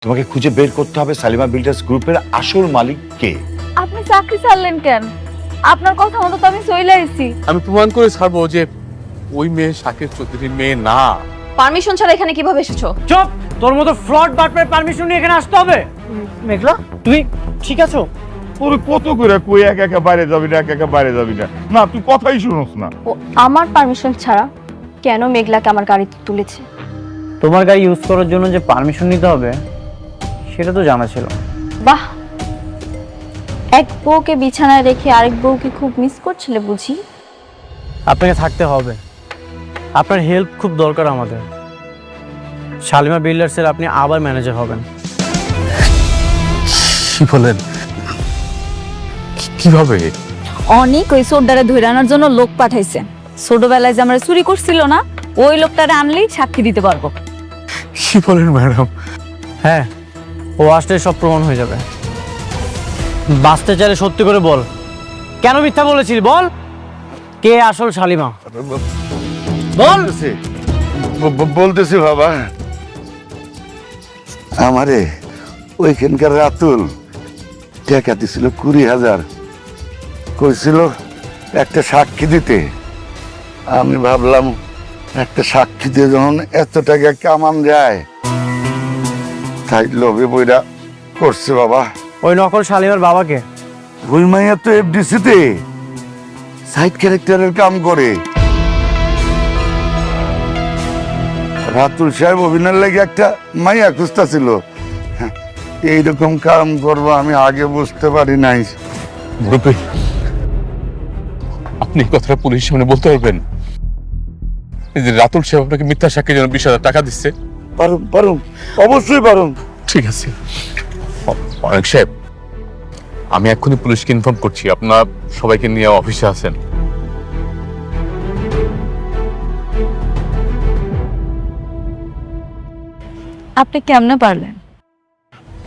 তোমাকে খুঁজে বের করতে হবে সালিমা বিল্ডার্স গ্রুপের আসল মালিক কে। আপনি চাকরি ছাড়লেন কেন? আপনার কথা মতো তো আমি চলে আইছি। আমি প্রমাণ করে ছাড়বো যে ওই মেয়ে শাকির চৌধুরীর মেয়ে না। পারমিশন ছাড়া এখানে কিভাবে এসেছো? চুপ! তোর মতো ফ্রড বাটপার পারমিশন নিয়ে এখানে আসতে হবে? মেঘলা, তুই ঠিক আছো? তোর কত করে কই একা একা বাইরে যাবি না, একা একা বাইরে যাবি না, না তুই কথাই শুনোস না। ও আমার পারমিশন ছাড়া কেন মেঘলাকে আমার গাড়িতে তুলেছে? তোমার গাড়ি ইউজ করার জন্য যে পারমিশন নিতে হবে সেটা তো জানা ছিল। বাহ, এক বউকে বিছানায় রেখে আরেক বউকে খুব মিস করছিলে বুঝি? আপনাকে থাকতে হবে, আপনার হেল্প খুব দরকার আমাদের। শালিমা বিল্ডার্সের আপনি আবার ম্যানেজার হবেন। কি বলেন? কিভাবে? অনেক ওই সোডারে ধরে আনার জন্য লোক পাঠাইছে। ছোটবেলায় যে আমরা চুরি করছিল না, ওই লোকটারে আনলেই সাক্ষী দিতে পারবো। কি বলেন ম্যাডাম? হ্যাঁ, ও আসলে সব প্রমাণ হয়ে যাবে। বাঁচতে চাইলে সত্যি করে বল, কেন মিথ্যা বলেছিলি? বল, কে আসল শালিমা? বল। বলতেছি বাবা, আমারে ওইখানকার রাতুল টাকা দিছিল 20,000, কইছিল একটা সাক্ষী দিতে। আমি ভাবলাম একটা সাক্ষী দিয়ে যখন এত টাকা কামান যায়, তাই লোভে বইরা করছে বাবা। ওই নকল শালিমার বাবাকে? ওই মাইয়া তো এফডিসিতে সাইড ক্যারেক্টারের কাম করে। রাতুল সাহেব অভিনয়ের লাগে একটা মাইয়া খুঁজতা ছিল। এইরকম কাম করবো আমি আগে বুঝতে পারি নাই। মুরব্বী, আপনি এই কথাটা পুলিশের সামনে বলতে পারবেন যে রাতুল সাহেব আপনাকে মিথ্যা সাক্ষীর জন্য 20,000 টাকা দিচ্ছে? পারুম পারুম, অবশ্যই পারুম। ঠিক আছে অনেক সাহেব, আমি এক্ষুনি পুলিশকে ইনফর্ম করছি। আপনার সবাইকে নিয়ে অফিসে আছেন। আপনি কেমনে পারলেন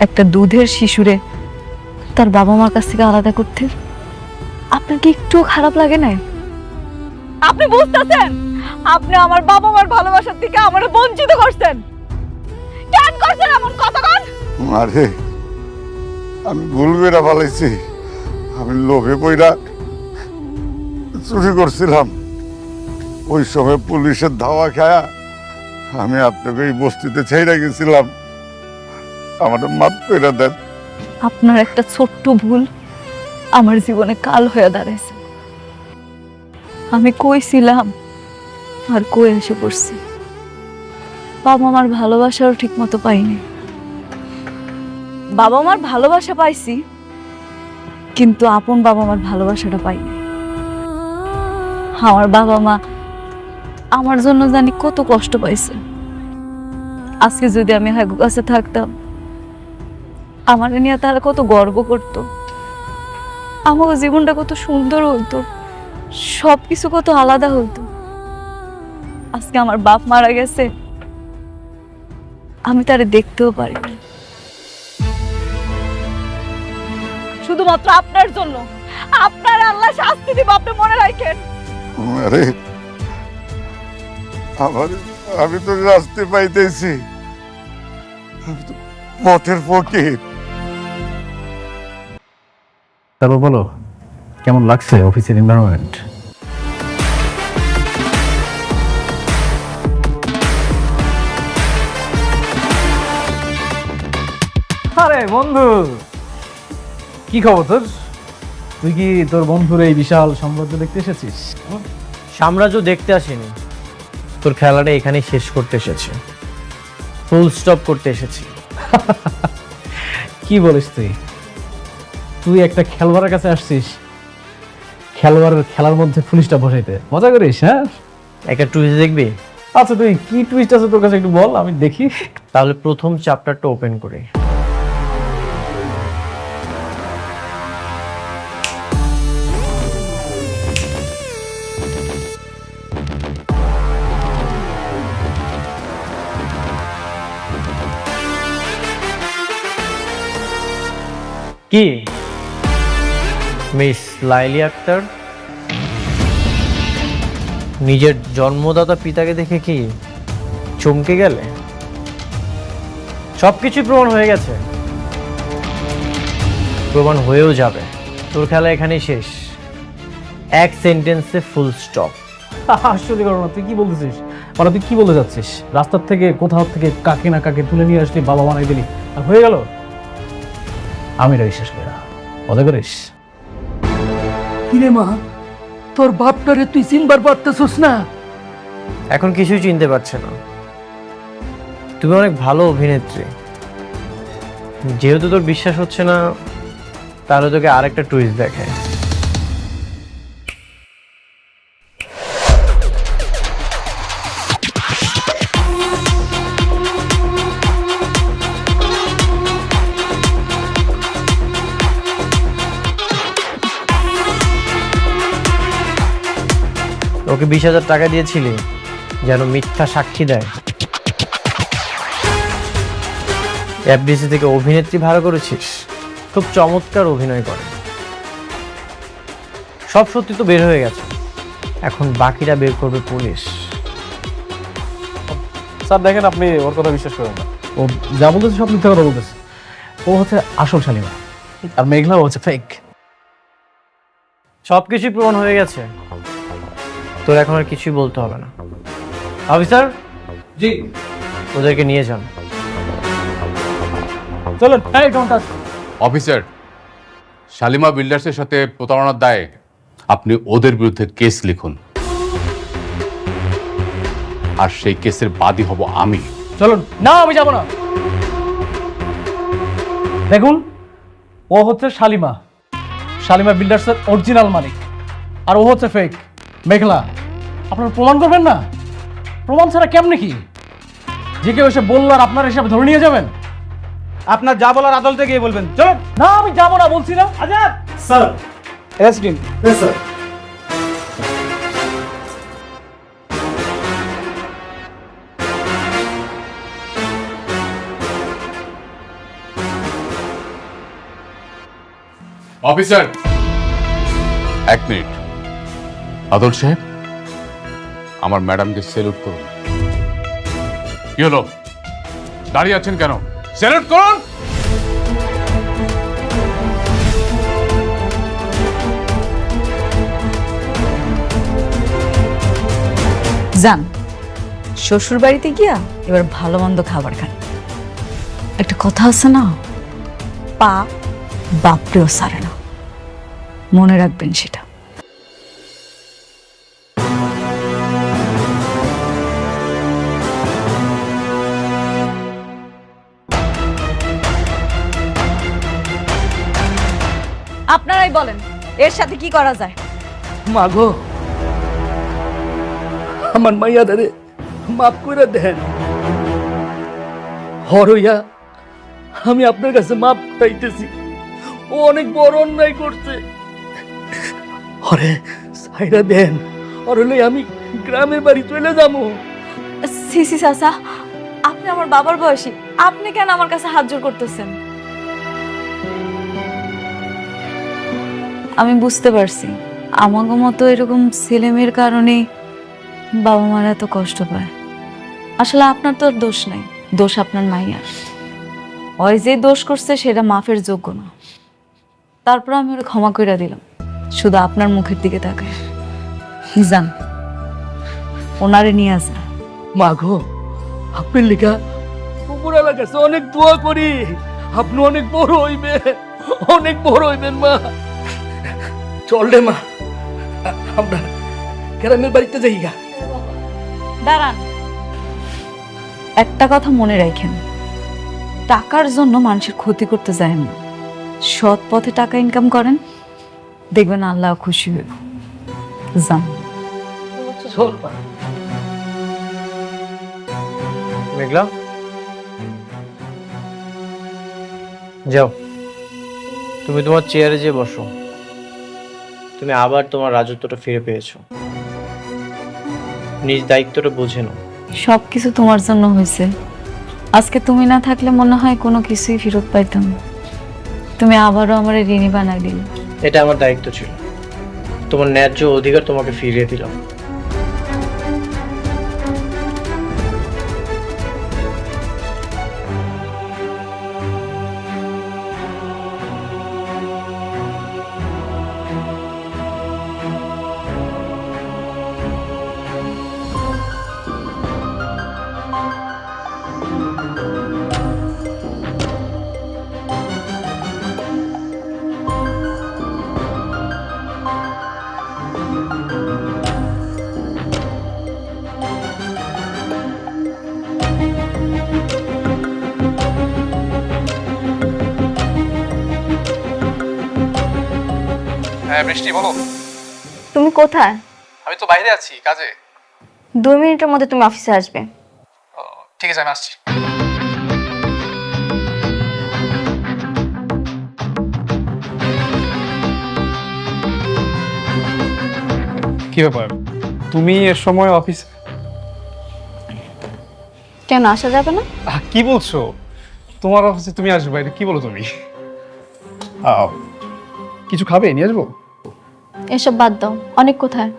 একটা দুধের শিশুরে তার বাবা মার কাছ থেকে আলাদা করতে? আপনার কি একটু খারাপ লাগে না? আপনি বুঝতেছেন আপনি আমার বাবা মার ভালোবাসার থেকে আমারে বঞ্চিত করছেন? কেন করছেন এমন কথা? কোন আরে আমি ভুল করে ফেলাইছি। আমি লোভে পইরা চুরি করছিলাম। ওই সময় পুলিশের ধাওয়া খায়া আমি আপনাকে এই বস্তিতে ছেড়ে গেছিলাম। আমার মাফ করে দেন। আপনার একটা ছোট্ট ভুল আমার জীবনে কাল হয়ে দাঁড়াইছে। আমি কইছিলাম আর কই এসে পড়ছি। বাবা মার ভালোবাসাও ঠিক মতো পাইনি। বাবা মার ভালোবাসা পাইছি, কিন্তু আপন বাবা মার ভালোবাসাটা পাইনি। আমার বাবা মা আমার জন্য জানি কত কষ্ট পাইছে। আজকে যদি আমি হাগু কাছে থাকতাম, আমার নিয়ে তারা কত গর্ব করতো। আমার জীবনটা কত সুন্দর হইতো, সবকিছু কত আলাদা হইতো। আজকে আমার বাপ মারা গেছে, আমি তারে দেখতেও পারি না। শুধুমাত্র আপনার জন্য আপনার আল্লাহ শাস্তি দিব, আপনি মনে রাখেন। আরে আমি তো রাস্তে পাইতেছি, আমি তো পথের ফকির। তারপর বলো, কেমন লাগছে অফিসের এনভায়রনমেন্ট? আরে বন্ধু, কি খবর তোর? তুই কি তোর বন্ধুর এই বিশাল সাম্রাজ্য দেখতে এসেছিস? সাম্রাজ্য দেখতে আসেনি, তোর খেলাটা এখানে শেষ করতে এসেছে, ফুল স্টপ করতে এসেছি। কি বলিস তুই? তুই একটা খেলোয়াড়ের কাছে আসছিস খেলোয়াড়ের খেলার মধ্যে পুলিশটা বসাইতে? মজা করিস? হ্যাঁ, একটা টুইস্ট দেখবি? আচ্ছা তুই কি টুইস্ট আছে তোর কাছে একটু বল, আমি দেখি। তাহলে প্রথম চ্যাপ্টারটা ওপেন করি। কি মিস লাইলি আক্তার, নিজের জন্মদাতা পিতাকে দেখে কি চমকে গেলে? সবকিছুই প্রমাণ হয়ে গেছে, প্রমাণ হয়েও যাবে। তোর খেলা এখানেই শেষ, এক সেন্টেন্সে ফুল স্টপ। আসলে ঘটনা, তুই কি বলতেছিস? মানে তুই কি বলতে যাচ্ছিস? রাস্তার থেকে কোথাও থেকে কাকে না কাকে তুলে নিয়ে আসলি, বাবা বানাই দিলি, আর হয়ে গেল? আমি এটা বিশ্বাস করি না, মজা করিস? কিরে মা, তোর বাপটারে তুই চিনবার পারতেছিস না? এখন কিছুই চিনতে পারছে না। তুমি অনেক ভালো অভিনেত্রী, যেহেতু তোর বিশ্বাস হচ্ছে না, তাহলে তোকে আরেকটা টুইস্ট দেখায়। ওকে 20,000 টাকা দিয়েছিলি যেন মিথ্যা সাক্ষী দেয়। এফডিসি থেকে অভিনেত্রী ভাড়া করেছিস, খুব চমৎকার অভিনয় করে। সব সত্যি তো বের হয়ে গেছে, এখন বাকিটা বের করবে পুলিশ। স্যার দেখেন, আপনি ওর কথা বিশ্বাস করেন না। ও যা বলতেছে সব মিথ্যা কথা বলতেছে। ও হচ্ছে আসল শালিমা, আর মেঘলা হচ্ছে ফেক। সবকিছুই প্রমাণ হয়ে গেছে, তোর এখন আর কিছুই বলতে হবে না। অফিসার, জি ওদেরকে নিয়ে যান। চলুন। এই ডোন্ট টাচ। অফিসার, শালিমা বিল্ডার্সের সাথে প্রতারণার দায়ে আপনি ওদের বিরুদ্ধে কেস লিখুন, আর সেই কেসের বাদী হব আমি। চলুন। না, আমি যাব না। দেখুন, ও হচ্ছে শালিমা, শালিমা বিল্ডার্সের অরিজিনাল মালিক, আর ও হচ্ছে ফেক মেঘলা। আপনারা প্রমাণ করবেন না? প্রমাণ ছাড়া কেমনে কি? যে কেউ এসে বললো আর আপনার হিসাবে ধরে নিয়ে যাবেন? আপনার যা বলার আদালতে গিয়ে বলবেন। চলুন। না, আমি যাবো না, বলছি না। Azad sir, SDM. Sir. Officer, 1 minute. আদল সাহেব, আমার ম্যাডামকে সেলুট করুন। কি হলো, দাঁড়িয়ে আছেন কেন? সেলুট করুন। যান, শ্বশুর বাড়িতে গিয়া এবার ভালো মন্দ খাবার খান। একটা কথা আছে না, পা বাপরেও সারে না, মনে রাখবেন সেটা। আপনারাই বলেন, এর সাথে কি করা যায়? মা গো, আমার মাইয়া দারে মাফ করে দেন। হরইয়া আমি আপনার কাছে মাফ চাইতেছি। ও অনেক বড় অন্যায় করছে। হরে সাইরা দেন, আর হলে আমি গ্রামের বাড়ি চলে যাবো। সিসি চাচা, আপনি আমার বাবার বয়সী, আপনি কেন আমার কাছে হাত জোর করতেছেন? আমি বুঝতে পারছি, আমাকে মতো এরকম ছেলেমেয়ের কারণে বাবা মারা এত কষ্ট পায়। আসলে আপনার তো আর দোষ নাই, দোষ আপনার মাইয়ার। ওই যে দোষ করছে সেটা মাফের যোগ্য না। তারপর আমি ওরা ক্ষমা করে দিলাম, শুধু আপনার মুখের দিকে তাকায়। যান, ওনারে নিয়ে আসেন। মা গো, আপনার লেখা উপরওয়ালার কাছে অনেক দোয়া করি, আপনি অনেক বড় হইবেন, অনেক বড় হইবেন মা। চল রে মা, আমরা গ্রামের বাড়িতে যাই গা। দাঁড়ান, একটা কথা মনে রাখেন, টাকার জন্য মানুষের ক্ষতি করতে যায় না। সৎ পথে টাকা ইনকাম করেন, দেখবেন আল্লাহ খুশি হইব। যান। চল মা। মেঘলা, যাও, তুমি তোমার চেয়ারে যেয়ে বসো। তুমি আবার তোমার রাজত্বটা ফিরে পেয়েছো, নিজ দায়িত্বটা বুঝে নাও। সবকিছু তোমার জন্য হয়েছে। আজকে তুমি না থাকলে মনে হয় কোনো কিছুই ফেরত পাইতাম। তুমি আবারও আমার ঋণী বানাই দিলে। এটা আমার দায়িত্ব ছিল, তোমার ন্যায্য অধিকার তোমাকে ফিরিয়ে দিলাম। হ্যাঁ বৃষ্টি বলো। তুমি কোথায়? আমি তো বাইরে আছি কাজে। 2 মিনিটের মধ্যে তুমি অফিসে আসবে। ঠিক আছে, আমি আসছি। কি ব্যাপার, তুমি এর সময় অফিস? কেন আসা যাবে না? কি বলছো? তোমার অফিসে তুমি আসবে? এটা কি বলো তুমি? কিছু খাবে? নিয়ে আসবো? এসব বাদ দাও। অনেক কোথায়?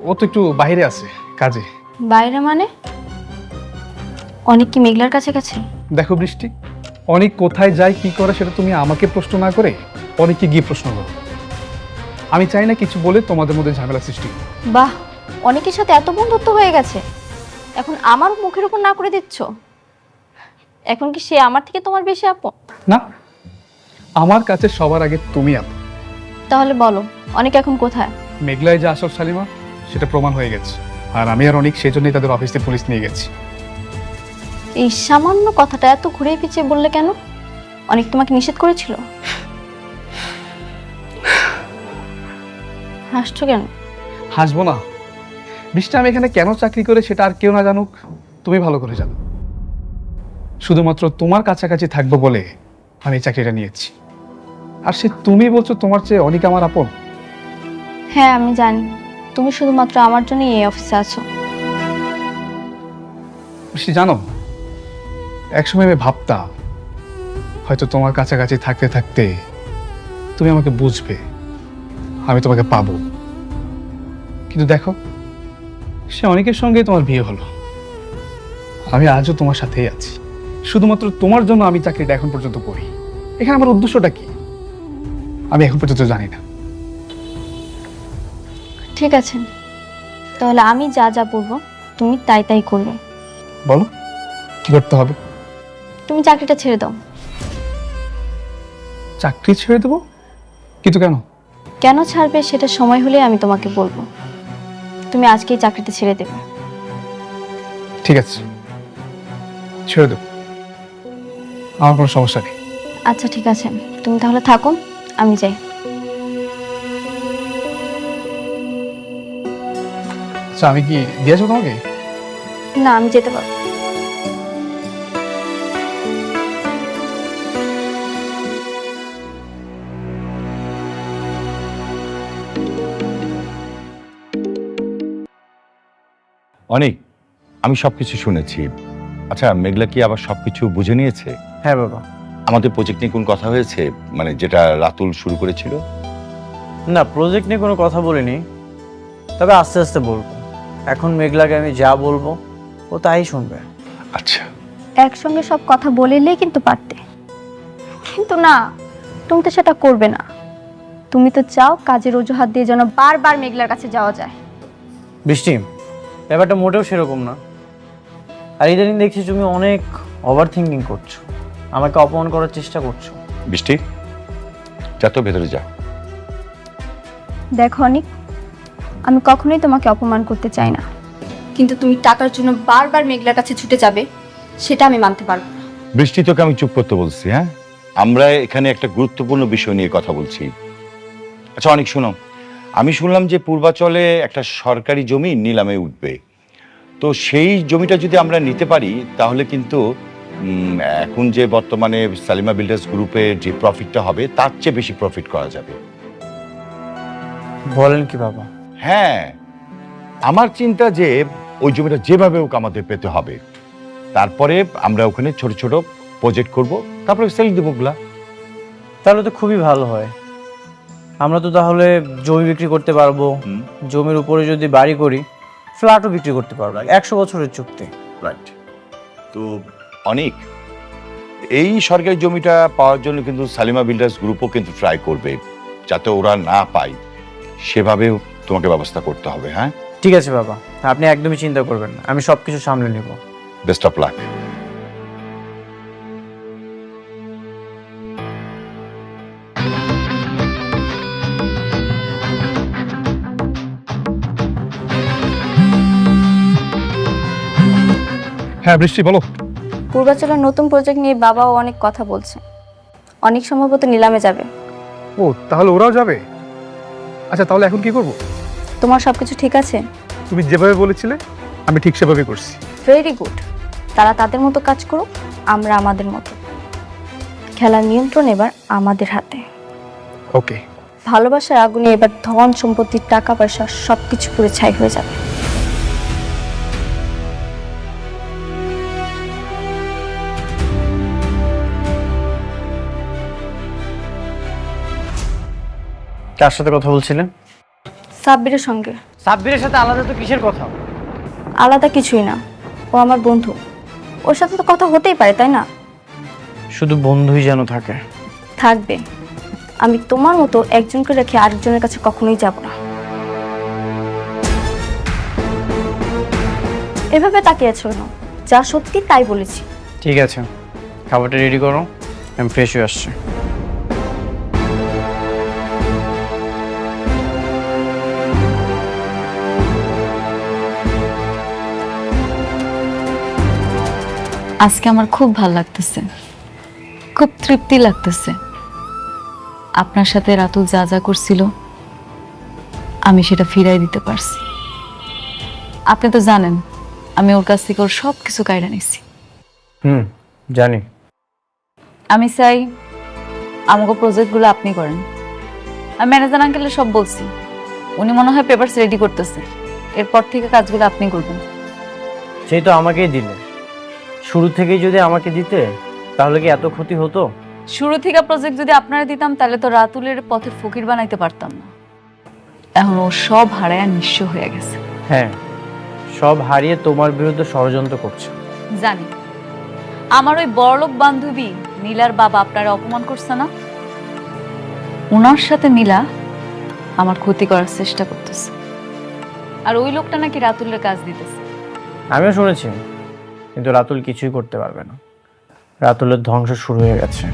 ও তো একটু বাইরে আছে কাজে। বাইরে মানে? অনেক কি মেঘলার কাছে কাছে? দেখো বৃষ্টি, অনেক কোথায় যায় কি করে সেটা তুমি আমাকে প্রশ্ন না করে অনেককে গিয়ে প্রশ্ন করো। আমি চাই না কিছু বলে তোমাদের মধ্যে ঝামেলা সৃষ্টি হোক। বাহ, অনেকের সাথে এত বন্ধুত্ব হয়ে গেছে, এখন আমার মুখের উপর না করে দিচ্ছ? এখন কি সে আমার থেকে তোমার বেশি আপন? না, আমার কাছে সবার আগে তুমি আপন। তাহলে বলো, অনেক এখন কোথায়? মেঘলায় যে আসল শালিমা সেটা প্রমাণ হয়ে গেছে, আর আমি আর অনেক সেই জন্যই তাদের অফিসে পুলিশ নিয়ে গেছি। এই সামান্য কথাটা এত ঘুরে পিছিয়ে বললে কেন? অনেক তোমাকে নিষেধ করেছিল? হাসছো কেন? হাসবো না বৃষ্টি, আমি এখানে কেন চাকরি করে সেটা আর কেউ না জানুক, তুমি ভালো করে জানো। শুধুমাত্র তোমার কাছাকাছি থাকবো বলে আমি এই চাকরিটা নিয়েছি। আর সে তুমি বলছো তোমার চেয়ে অনেক আমার আপন। হ্যাঁ আমি জানি, তুমি শুধুমাত্র আমার জন্যই এই অফিসে আছো। বৃষ্টি জানো, একসময় আমি ভাবতাম হয়তো তোমার কাছাকাছি থাকতে থাকতে তুমি আমাকে বুঝবে, আমি তোমাকে পাবো। কিন্তু দেখো, সে অনেকের সঙ্গে তোমার বিয়ে হলো, আমি আজও তোমার সাথেই আছি। শুধুমাত্র তোমার জন্য আমি চাকরিটা এখন পর্যন্ত করি। এখানে আমার উদ্দেশ্যটা কি আমি এখন পর্যন্ত জানি না। ঠিক আছে, তাহলে আমি যা যা বলবো তুমি তাই তাই করবে। বলো কি করতে হবে? তুমি চাকরিটা ছেড়ে দাও। চাকরি ছেড়ে দেবো? কিন্তু কেন? কেন ছাড়বে সেটা সময় হলে আমি তোমাকে বলবো। তুমি আজকেই চাকরিটা ছেড়ে দেবে। ঠিক আছে, ছেড়ে দেবো, আমার কোনো সমস্যা নেই। আচ্ছা ঠিক আছে, তুমি তাহলে থাকো, আমি যাই। আচ্ছা, আমি কি দিয়েছো তোমাকে? না, আমি যেতে পারবো। অনেক, আমি সবকিছু শুনেছি। আচ্ছা, মেঘলা কি আবার সবকিছু বুঝে নিয়েছে? হ্যাঁ বাবা। আমাদের প্রজেক্ট নিয়ে কোন কথা হয়েছে, মানে যেটা রাতুল শুরু করেছিল? না, প্রজেক্ট নিয়ে কোনো কথা বলিনি, তবে আস্তে আস্তে বলবো। এখন মেঘলাকে আমি যা বলবো ও তাই শুনবে। আচ্ছা, একসঙ্গে সব কথা বলিলেই কিন্তু পারতে, কিন্তু না, তুমি তো সেটা করবে না। তুমি তো চাও কাজের অজুহাত দিয়ে যেন বারবার মেঘলার কাছে যাওয়া যায়। বৃষ্টি, ব্যাপারটা মোটেও সেরকম না। আর ইদানিং দেখছি তুমি অনেক ওভার থিঙ্কিং করছো, আমাকে অপমান করার চেষ্টা করছো। বৃষ্টি যা তো ভেতরে যা। দেখো অনিক, আমি কখনোই তোমাকে অপমান করতে চাই না, কিন্তু তুমি টাকার জন্য বারবার মেঘলার কাছে ছুটে যাবে সেটা আমি মানতে পারবো না। বৃষ্টি, তোকে আমি চুপ করতে বলছি? হ্যাঁ, আমরা এখানে একটা গুরুত্বপূর্ণ বিষয় নিয়ে কথা বলছি। আচ্ছা অনেক, শোনো, আমি শুনলাম যে পূর্বাচলে একটা সরকারি জমি নিলামে উঠবে। তো সেই জমিটা যদি আমরা নিতে পারি তাহলে কিন্তু এখন যে বর্তমানে সালিমা বিল্ডার্স গ্রুপের যে প্রফিটটা হবে তার চেয়ে বেশি প্রফিট করা যাবে। বলেন কি বাবা? হ্যাঁ, আমার চিন্তা যে ওই জমিটা যেভাবে হোক আমাদের পেতে হবে, তারপরে আমরা ওখানে ছোট ছোট প্রজেক্ট করব, তারপরে সেল দেবো ওগুলা। তাহলে তো খুবই ভালো হয়। আমরা তো তাহলে জমি বিক্রি করতে পারবো, জমির উপরে যদি বাড়ি করি ফ্ল্যাটও বিক্রি করতে পারবো। 100 বছরের চুক্তি। রাইট। তো অনেক, এই সরকারি জমিটা পাওয়ার জন্য কিন্তু সালিমা বিল্ডার্স গ্রুপও কিন্তু ট্রাই করবে, যাতে ওরা না পায় সেভাবেও তোমাকে ব্যবস্থা করতে হবে। হ্যাঁ ঠিক আছে বাবা, আপনি একদমই চিন্তা করবেন না, আমি সবকিছু সামলে নেব। Best of luck. হ্যাঁ বৃষ্টি, বলো। পূর্বাচলের নতুন প্রজেক্ট নিয়ে বাবাও অনেক কথা বলছে, অনেক সম্ভবত নিলামে যাবে। ও, তাহলে ওরাও যাবে? আচ্ছা তাহলে এখন কি করব? তোমার সবকিছু ঠিক আছে? তুমি যেভাবে বলেছিলে আমি ঠিক সেভাবে করছি। Very good. তারা তাদের মতো কাজ করুক, আমরা আমাদের মতো। খেলার নিয়ন্ত্রণ এবার আমাদের হাতে। ওকে। ভালোবাসার আগুনে এবার ধন সম্পত্তি টাকা পয়সা সবকিছু পুড়ে ছাই হয়ে যাবে। কার সাথে কথা বলছিলেন? সাব্বিরের সঙ্গে। সাব্বিরের সাথে আলাদা তো কিসের কথা? আলাদা কিছুই না, ও আমার বন্ধু। ওর সাথে তো কথা হতেই পারে, তাই না? শুধু বন্ধুই যেন থাকে। থাকবে। আমি তোমার মতো একজনকে রেখে আরেকজনের কাছে কখনোই যাব না। এভাবে তাকিয়ে আছো কেন? যা সত্যি তাই বলেছি। ঠিক আছে, খাবারটা রেডি করো, আমি ফ্রেশ হয়ে আসছি। আজকে আমার খুব ভালো লাগতেছে, খুব তৃপ্তি লাগতেছে। আপনার সাথে রাতুল যা যা করছিল আমি সেটা ফিরাই দিতে পারছি। আপনি তো জানেন আমি ওর কাছ থেকে ওর সব কিছু কায়রা নিছি। জানি। আমি চাই আমাকে প্রজেক্টগুলো আপনি করেন। আমি ম্যানেজার আঙ্কেলের সব বলছি, উনি মনে হয় পেপারস রেডি করতেছে। এরপর থেকে কাজগুলো আপনি করবেন। সেই তো আমাকেই দিলে। শুরু থেকেই যদি আমাকে দিতে তাহলে কি এত ক্ষতি হতো? শুরু থেকে প্রজেক্ট যদি আপনারা দিতাম তাহলে তো রাতুলের পথের ফকির বানাইতে পারতাম না। এখন ও সব হারায় নিঃস্ব হয়ে গেছে। হ্যাঁ, সব হারিয়ে তোমার বিরুদ্ধে ষড়যন্ত্র করছে। জানি। আমার ওই বড়লোক বান্ধবী নীলার বাবা আপনারা অপমান করছে না? ওনার সাথে নীলা আমার ক্ষতি করার চেষ্টা করতেছে। আর ওই লোকটা নাকি রাতুলের কাজ দিতেছে। আমিও শুনেছি, কিন্তু রাতুল কিছুই করতে পারবে না। রাতুলের ধ্বংস শুরু হয়ে গেছে।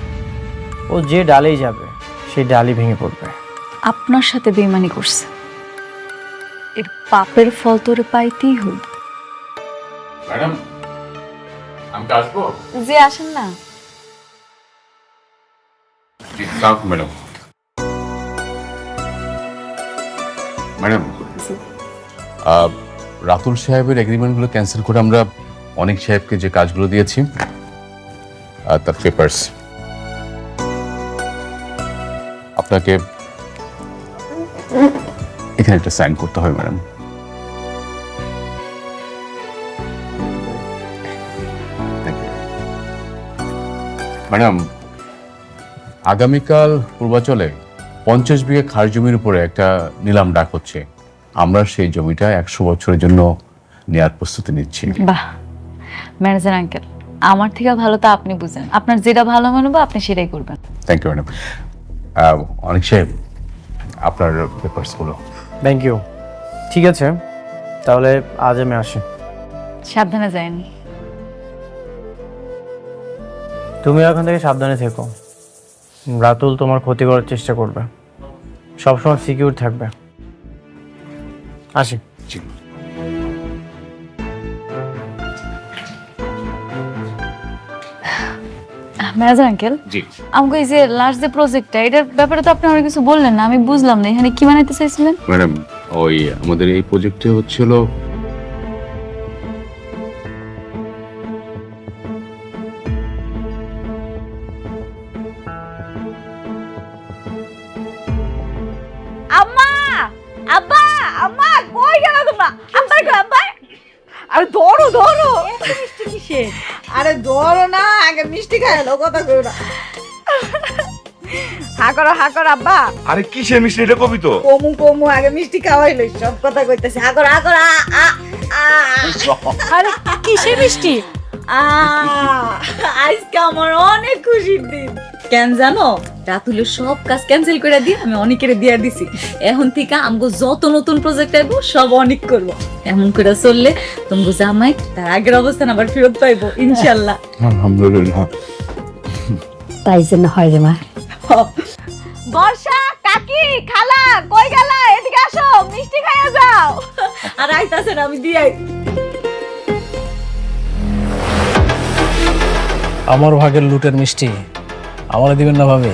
ও যে ডালেই যাবে সেই ডালই ভেঙে পড়বে। আপনার সাথে বেইমানি করছে, এর পাপের ফল তোরে পাইতেই হইল। ম্যাডাম, আমি আসবো? যে আসেন না। ম্যাডাম, ম্যাডাম, রাতুল সাহেবের এগ্রিমেন্টগুলো ক্যান্সেল করে আমরা অনেক সাহেবকে যে কাজগুলো দিয়েছি তার পেপারস আপনাকে এখানে একটা সাইন করতে হবে ম্যাডাম। ম্যাডাম, আগামীকাল পূর্বাচলে 50 বিঘা খাস জমির উপরে একটা নিলাম ডাক হচ্ছে। আমরা সেই জমিটা 100 বছরের জন্য নেয়ার প্রস্তুতি নিচ্ছি। বাহ, ম্যানেজার আঙ্কেল, আমার থেকে ভালো তো আপনি বুঝেন। আপনার যেটা ভালো মনে হবে আপনি সেটাই করবেন। Thank you madam. অনেক সাহেব, আপনার পেপারসগুলো। Thank you. ঠিক আছে, তাহলে আজ আমি আসি। সাবধানে যান। তুমি এখন থেকে সাবধানে থেকো। রাতুল তোমার ক্ষতি করার চেষ্টা করবে, সবসময় সিকিউর থাকবে। আসি। ম্যানেজার আঙ্কেল, জি আমাকে এই যে লাস্ট যে প্রজেক্টটা, এটার ব্যাপারে তো আপনি অনেক কিছু বললেন না, আমি বুঝলাম না এখানে কি বানাইতে চাইছিলেন। ম্যাডাম, ওই আমাদের এই প্রজেক্টে হচ্ছিল আম্মা, আব্বা, আম্মা কই গেল তোমরা? আব্বা কই? আব্বা, আরে ধরো ধরো, মিষ্টি কিসে? আরে ধরো না, আগে মিষ্টি খাই লো, কথা কই না। হা করো আব্বা। আরে কিসের মিষ্টি এটা কবি তো? কমু কমু, আগে মিষ্টি খাওয়াইলো, সব কথা কইতেছে। হা করো আরে কিসের মিষ্টি? আজকে আমার অনেক খুশির দিন। কেন জানো? রাতুলের সব কাজ ক্যান্সেল করে দিয়ে আমি অনেকের দিয়া দিছি। এখন থেকে আমগো যত নতুন প্রজেক্ট আইব সব অনেক করব। এমন করে চললে তোমগো জামাই তার আগের অবস্থান আবার ফেরত পাইবো ইনশাআল্লাহ। আলহামদুলিল্লাহ। তাই জন্য হয় রে মা। বর্ষা, কাকি, খালা কই গেলা? এদিকে আসো, মিষ্টি খাইয়া যাও। আর আইতাছে না, আমি দিয়াই। আমার ভাগের লুটের মিষ্টি আমারে দিবেন না ভাবে?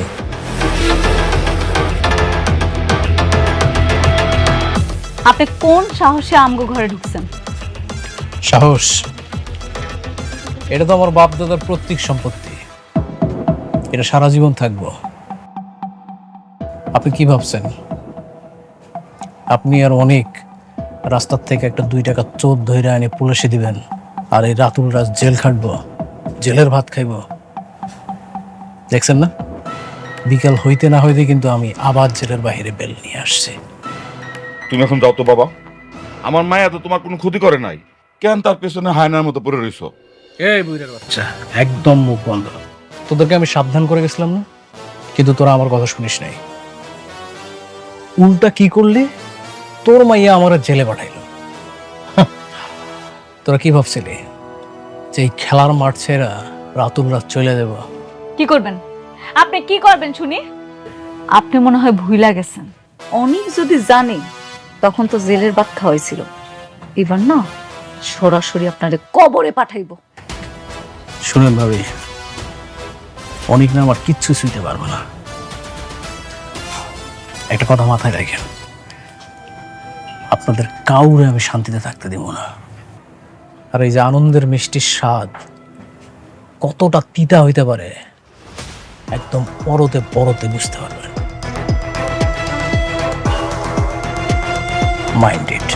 আপনি কোন সাহসে আমগো ঘরে ঢুকছেন? সাহস, এটা তো আমার বাপ দাদার প্রত্যেক সম্পত্তি, এটা সারা জীবন থাকবো। আপনি কি ভাবছেন আপনি আর অনেক রাস্তার থেকে একটা 2 টাকা চোর ধরে এনে পুলিশে দিবেন আর এই রাতুল রাজ জেল খাটবো, জেলের ভাত খাইব? দেখছেন না, বিকাল হইতে না হইতে কিন্তু আমি আবার জেলের বাইরে বেল নিয়ে আসছি। তুমি এখন যাও তো বাবা, আমার মায়া তো তোমার কোনো ক্ষতি করে নাই, কেন তার পেছনে হায়নার মতো পড়ে রইছো? এই বুইড়ার বাচ্চা, একদম মুখ বন্ধ। তোদেরকে আমি সাবধান করে গেছিলাম না, কিন্তু তোরা আমার কথা শুনিস নাই। উল্টা কি করলি, তোর মাইয়া আমার জেলে পাঠাইল। তোরা কি ভাবছিলি যে এই খেলার মাঠ ছেড়া রাতুল রাত চলে দেব? কি করবেন আপনি? কি করবেন শুনি? আপনি মনে হয় ভুইলা গেছেন, অনেক যদি জানে তখন তো জেলের ভাত খাওয়াইছিল, এবার না সরাসরি আপনারে কবরে পাঠাইবো। শুনেন ভাবি, অনেক না আমার কিচ্ছু শুনতে পারবো না। একটা কথা মাথায় রাখেন, আপনাদের কাউরে আমি শান্তিতে থাকতে দেব না। আর এই যে আনন্দের মিষ্টির স্বাদ কতটা তিতা হইতে পারে একদম পরতে পরতে বুঝতে পারবেন। Mind it.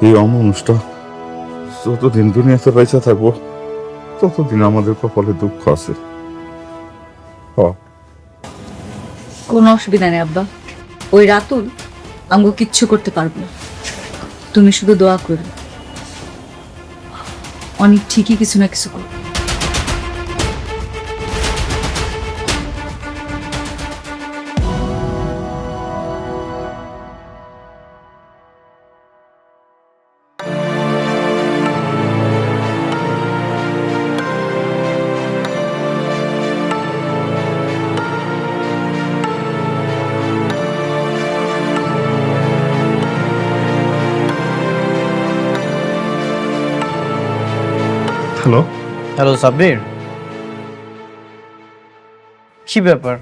এই অমানুষটা যতদিন দুনিয়াতে পয়সা থাকবো ততদিন আমাদের কপালে দুঃখ আছে। কোনো অসুবিধা নেই আব্বা, ওই রাতুল আমগো কিচ্ছু করতে পারবো না। তুমি শুধু দোয়া করবে, অনেক ঠিকই কিছু না কিছু করবে। হ্যালো, হ্যালো সাব্বির, কি ব্যাপার?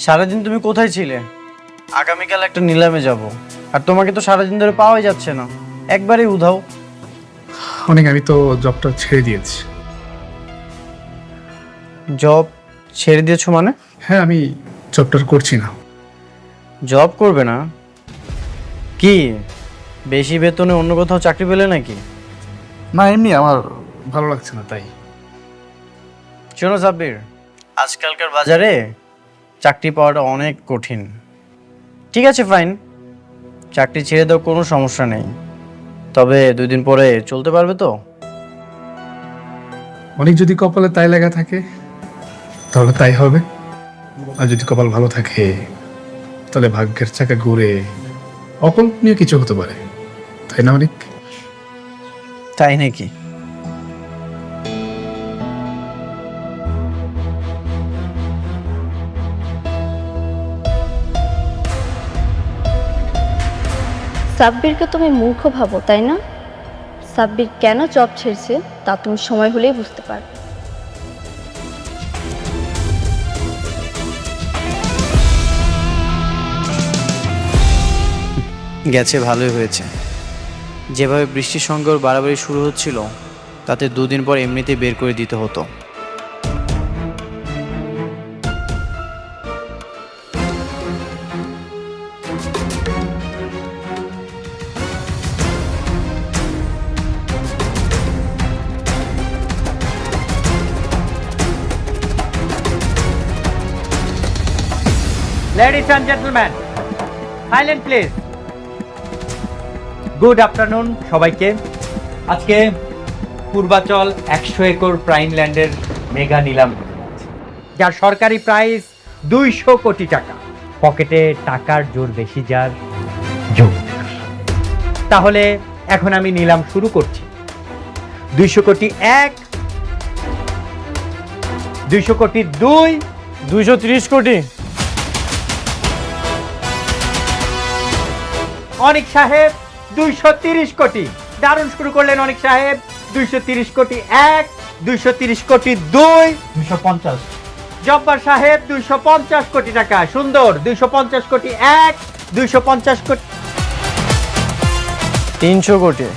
সারাদিন তুমি কোথায় ছিলে? আগামীকাল একটা নিলামে যাব, আর তোমাকে তো সারাদিন ধরে পাওয়াই যাচ্ছে না, একবারেই উধাও। অনেক, আমি তো জবটা ছেড়ে দিয়েছি। জব ছেড়ে দিয়েছো মানে? হ্যাঁ, আমি জবটা করছি না। জব করবে না? কি বেশি বেতনে অন্য কোথাও চাকরি পেলে নাকি? না, এমনি আমার ভালো লাগছে না তাই। শোনো সাব্বির, আজকালকার বাজারে চাকরি পাওয়াটা অনেক কঠিন। ঠিক আছে ফাইন, চাকরি ছেড়ে দাও, কোনো সমস্যা নেই, তবে 2 দিন পরে চলতে পারবে তো? অনেক যদি কপালে তাই লেখা থাকে তাহলে তাই হবে, আর যদি কপাল ভালো থাকে তাহলে ভাগ্যের চাকা ঘুরে অকল্পনীয় কিছু হতে পারে, তাই না অনেক? তাই নাকি? সাব্বিরকে তুমি মূর্খ ভাবো তাই না? সাব্বির কেন জব ছেড়েছে তা তুমি সময় হলেই বুঝতে পারবে। গেছে ভালোই হয়েছে। যেভাবে বৃষ্টির সঙ্গে ওর বাড়াবাড়ি শুরু হচ্ছিল, তাতে 2 দিন পর এমনিতেই বের করে দিতে হতো। Ladies and gentlemen, silent please. Good afternoon সবাইকে। আজকে পূর্বাচল 100 একর প্রাইম ল্যান্ডের মেগা নিলাম, যার সরকারি প্রাইস 200 কোটি টাকা। পকেটে টাকার জোর বেশি যার, জোর। তাহলে এখন আমি নিলাম শুরু করছি। 200 কোটি 1, 200 কোটি 2, 230 কোটি। অনিক সাহেব 230 কোটি। দারুণ শুরু করলেন অনিক সাহেব, 230 কোটি 1, 230 কোটি 2, 250। জব্বার সাহেব 250 কোটি টাকা। সুন্দর, 250 কোটি 1, 250 কোটি। 300 কোটি।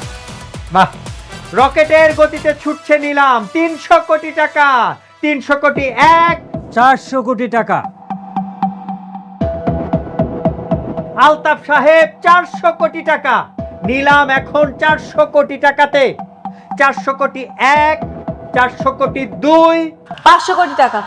বাহ, রকেটের গতিতে ছুটছে নিলাম। 300 কোটি টাকা। 300 কোটি 1, 400 কোটি টাকা। আলতাফ সাহেব 400 কোটি টাকা। নিলাম এখন 400 কোটি টাকাতে। 400 কোটি 1, 400 কোটি 2, 500 কোটি টাকা।